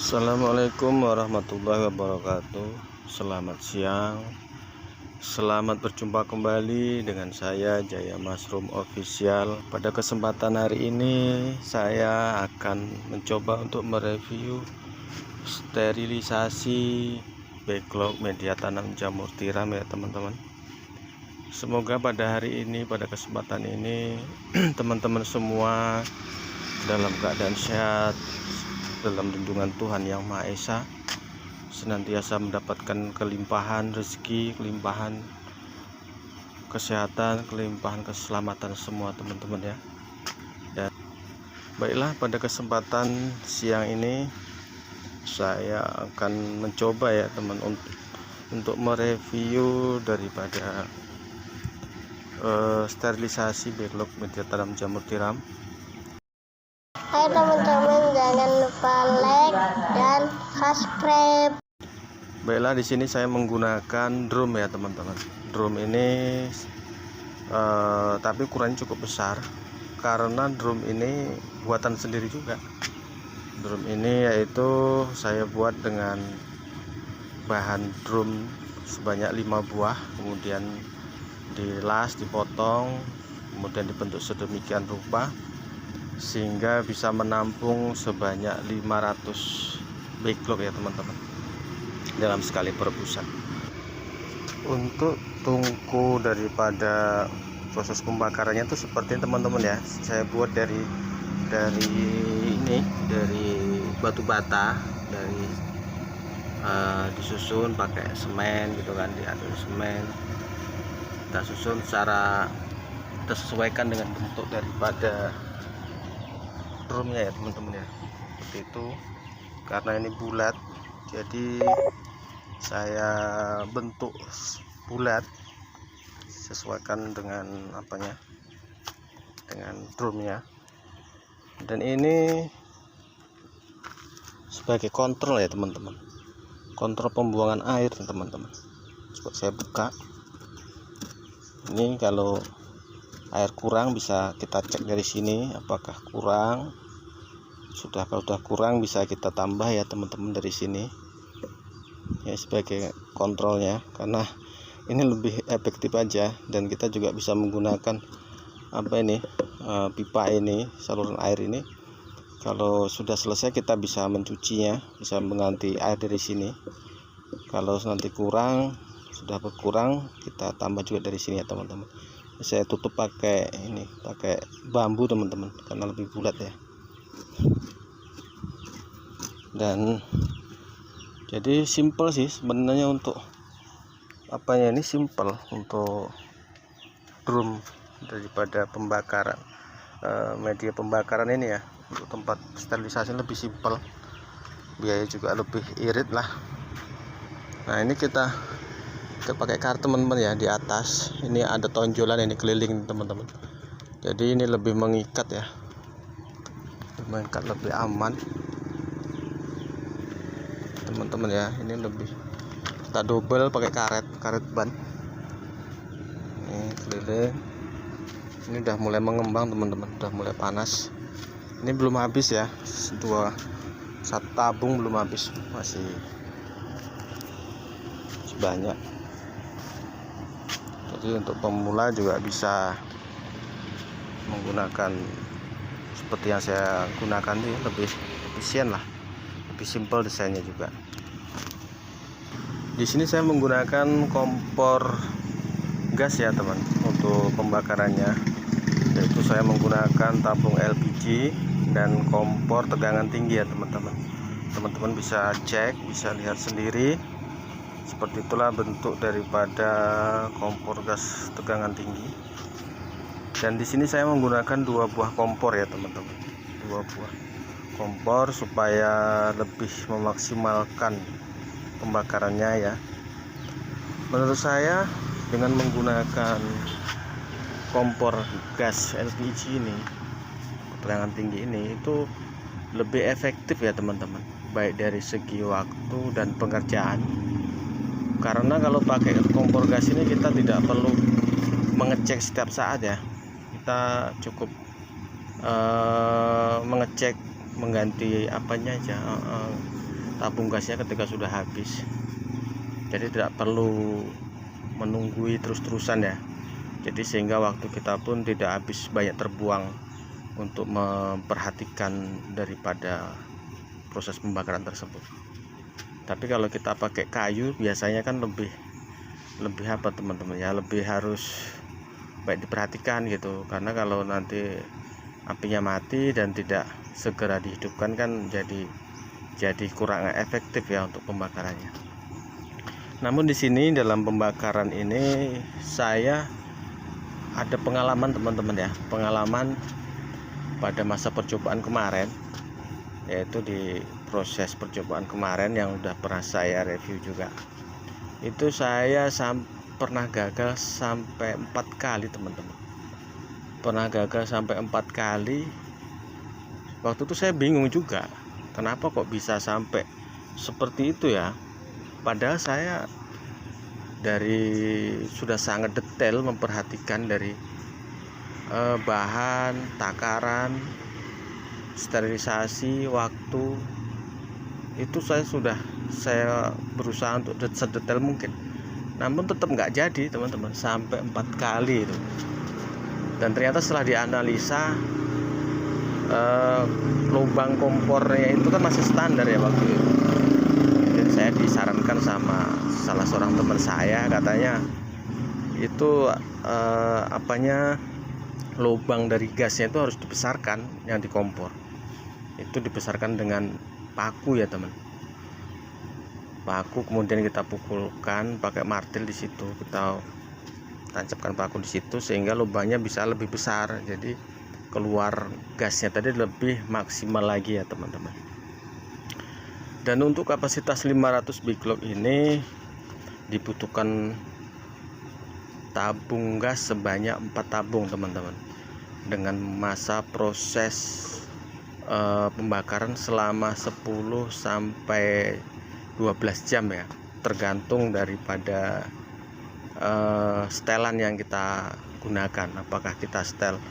Assalamualaikum warahmatullahi wabarakatuh. Selamat siang. Selamat berjumpa kembali dengan saya Jaya Mushroom Official. Pada kesempatan hari ini saya akan mencoba untuk mereview sterilisasi backlog media tanam jamur tiram ya teman-teman. Semoga pada hari ini, pada kesempatan ini teman-teman semua dalam keadaan sehat, dalam lindungan Tuhan Yang Maha Esa, senantiasa mendapatkan kelimpahan rezeki, kelimpahan kesehatan, kelimpahan keselamatan semua teman-teman ya. Dan baiklah, pada kesempatan siang ini saya akan mencoba ya teman untuk mereview daripada sterilisasi backlog media tanam jamur tiram. Hai teman-teman, jangan lupa like dan subscribe. Baiklah, di sini saya menggunakan drum ya teman-teman. Drum ini tapi ukurannya cukup besar karena drum ini buatan sendiri juga. Drum ini yaitu saya buat dengan bahan drum sebanyak 5 buah, kemudian dilas, dipotong, kemudian dibentuk sedemikian rupa sehingga bisa menampung sebanyak 500 backlog ya teman-teman dalam sekali perebusan. Untuk tungku daripada proses pembakarannya itu seperti teman-teman ya, saya buat dari batu bata, disusun pakai semen gitu kan, diaduk semen, kita susun secara kita sesuaikan dengan bentuk daripada drumnya ya teman-teman ya, seperti itu. Karena ini bulat, jadi saya bentuk bulat sesuaikan dengan dengan drumnya. Dan ini sebagai kontrol ya teman-teman, kontrol pembuangan air teman-teman. Coba saya buka ini, kalau air kurang bisa kita cek dari sini apakah kurang. Kalau sudah kurang bisa kita tambah ya teman-teman dari sini ya, sebagai kontrolnya, karena ini lebih efektif aja. Dan kita juga bisa menggunakan pipa ini, saluran air ini. Kalau sudah selesai kita bisa mencucinya, bisa mengganti air dari sini. Kalau nanti sudah berkurang, kita tambah juga dari sini ya teman-teman. Saya tutup pakai bambu teman-teman karena lebih bulat ya. Dan jadi simple sih sebenarnya untuk ini simple untuk drum daripada pembakaran media pembakaran ini ya. Untuk tempat sterilisasi lebih simple, biaya juga lebih irit lah. Nah, ini kita pakai karet teman-teman ya. Di atas ini ada tonjolan, ini keliling teman-teman, jadi ini lebih mengikat ya, lebih aman teman-teman ya. Ini lebih kita double pakai karet ban. Ini keliling, ini udah mulai mengembang teman-teman, udah mulai panas. Ini belum habis ya, satu tabung belum habis, masih banyak. Jadi untuk pemula juga bisa menggunakan seperti yang saya gunakan ini, lebih efisien lah, lebih simpel desainnya juga. Di sini saya menggunakan kompor gas ya teman untuk pembakarannya, yaitu saya menggunakan tabung LPG dan kompor tegangan tinggi ya teman-teman. Teman-teman bisa cek, bisa lihat sendiri. Seperti itulah bentuk daripada kompor gas tegangan tinggi. Dan di sini saya menggunakan 2 buah kompor ya teman-teman, 2 buah kompor supaya lebih memaksimalkan pembakarannya ya. Menurut saya dengan menggunakan kompor gas LPG ini, tegangan tinggi ini, itu lebih efektif ya teman-teman, baik dari segi waktu dan pengerjaan. Karena kalau pakai kompor gas ini kita tidak perlu mengecek setiap saat ya, kita cukup mengecek, mengganti apanya aja, tabung gasnya ketika sudah habis. Jadi tidak perlu menunggui terus-terusan ya. Jadi sehingga waktu kita pun tidak habis banyak terbuang untuk memperhatikan daripada proses pembakaran tersebut. Tapi kalau kita pakai kayu biasanya kan lebih apa teman-teman ya, lebih harus baik diperhatikan gitu, karena kalau nanti apinya mati dan tidak segera dihidupkan kan jadi kurang efektif ya untuk pembakarannya. Namun di sini dalam pembakaran ini saya ada pengalaman teman-teman ya, pengalaman pada masa percobaan kemarin, yaitu di proses percobaan kemarin yang udah pernah saya review juga. Itu saya pernah gagal sampai 4 kali teman-teman. Pernah gagal sampai 4 kali. Waktu itu saya bingung juga, kenapa kok bisa sampai seperti itu ya. Padahal saya sudah sangat detail memperhatikan dari bahan, takaran, sterilisasi, waktu. Itu saya berusaha untuk sedetail mungkin. Namun tetap nggak jadi teman-teman, sampai 4 kali itu. Dan ternyata setelah dianalisa, lubang kompornya itu kan masih standar ya waktu itu. Dan saya disarankan sama salah seorang teman saya, katanya itu lubang dari gasnya itu harus dibesarkan, yang di kompor itu dibesarkan dengan paku ya teman. Paku kemudian kita pukulkan pakai martil, di situ kita tancapkan paku di situ sehingga lubangnya bisa lebih besar, jadi keluar gasnya tadi lebih maksimal lagi ya teman-teman. Dan untuk kapasitas 500 big lock ini dibutuhkan tabung gas sebanyak 4 tabung teman-teman, dengan masa proses pembakaran selama 10 sampai 12 jam ya, tergantung daripada setelan yang kita gunakan, apakah kita setel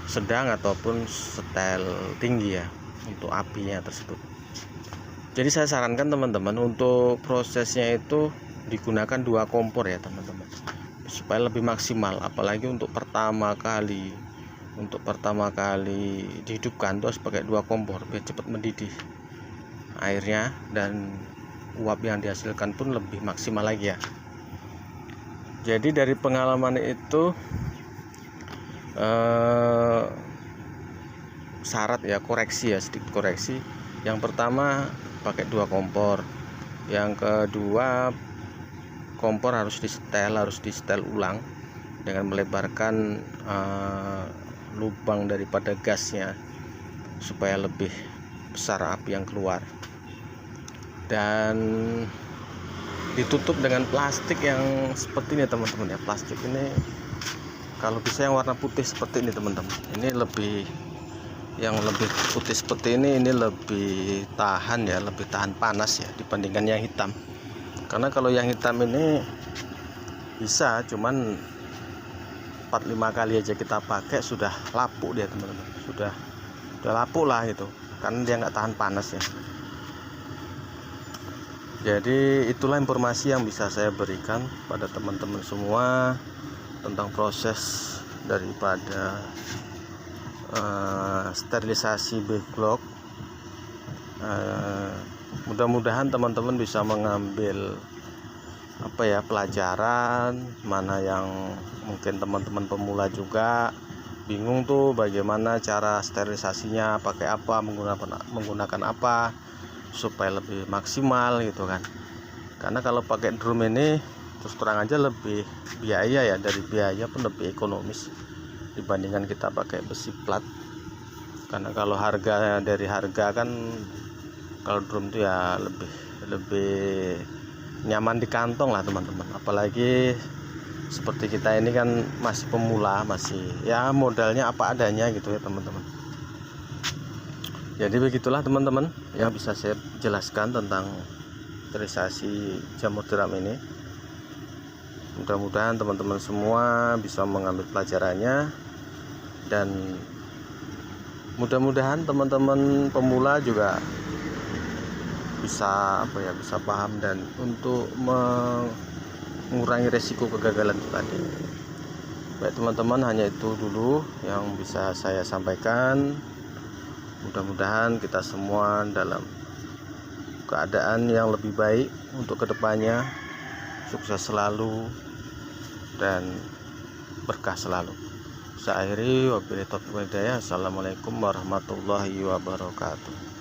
sedang ataupun setel tinggi ya untuk apinya tersebut. Jadi saya sarankan teman-teman untuk prosesnya itu digunakan 2 kompor ya teman-teman, supaya lebih maksimal. Apalagi untuk pertama kali dihidupkan itu harus pakai 2 kompor biar cepat mendidih airnya, dan uap yang dihasilkan pun lebih maksimal lagi ya. Jadi dari pengalaman itu syarat ya, sedikit koreksi. Yang pertama pakai 2 kompor, yang kedua kompor harus disetel ulang dengan melebarkan lubang daripada gasnya supaya lebih besar api yang keluar, dan ditutup dengan plastik yang seperti ini teman-teman ya. Plastik ini kalau bisa yang warna putih seperti ini teman-teman. Ini yang lebih putih seperti ini lebih tahan ya, lebih tahan panas ya dibandingkan yang hitam. Karena kalau yang hitam ini bisa cuman 4-5 kali aja kita pakai sudah lapuk dia teman-teman, sudah lapuk lah itu, karena dia nggak tahan panas ya. Jadi itulah informasi yang bisa saya berikan pada teman-teman semua tentang proses daripada sterilisasi backlog. Mudah-mudahan teman-teman bisa mengambil pelajaran, mana yang mungkin teman-teman pemula juga bingung tuh bagaimana cara sterilisasinya, pakai apa, menggunakan apa supaya lebih maksimal gitu kan. Karena kalau pakai drum ini terus terang aja lebih biaya ya, dari biaya pun lebih ekonomis dibandingkan kita pakai besi plat. Karena kalau dari harga kan kalau drum itu ya lebih nyaman di kantong lah teman-teman. Apalagi seperti kita ini kan masih pemula, masih ya modalnya apa adanya gitu ya teman-teman. Jadi begitulah teman-teman yang bisa saya jelaskan tentang sterilisasi jamur tiram ini. Mudah-mudahan teman-teman semua bisa mengambil pelajarannya, dan mudah-mudahan teman-teman pemula juga bisa bisa paham dan untuk mengurangi resiko kegagalan itu tadi. Baik teman-teman, hanya itu dulu yang bisa saya sampaikan. Mudah-mudahan kita semua dalam keadaan yang lebih baik untuk kedepannya, sukses selalu dan berkah selalu. Saya akhiri, wabillahi taufiq wal hidayah. Assalamualaikum warahmatullahi wabarakatuh.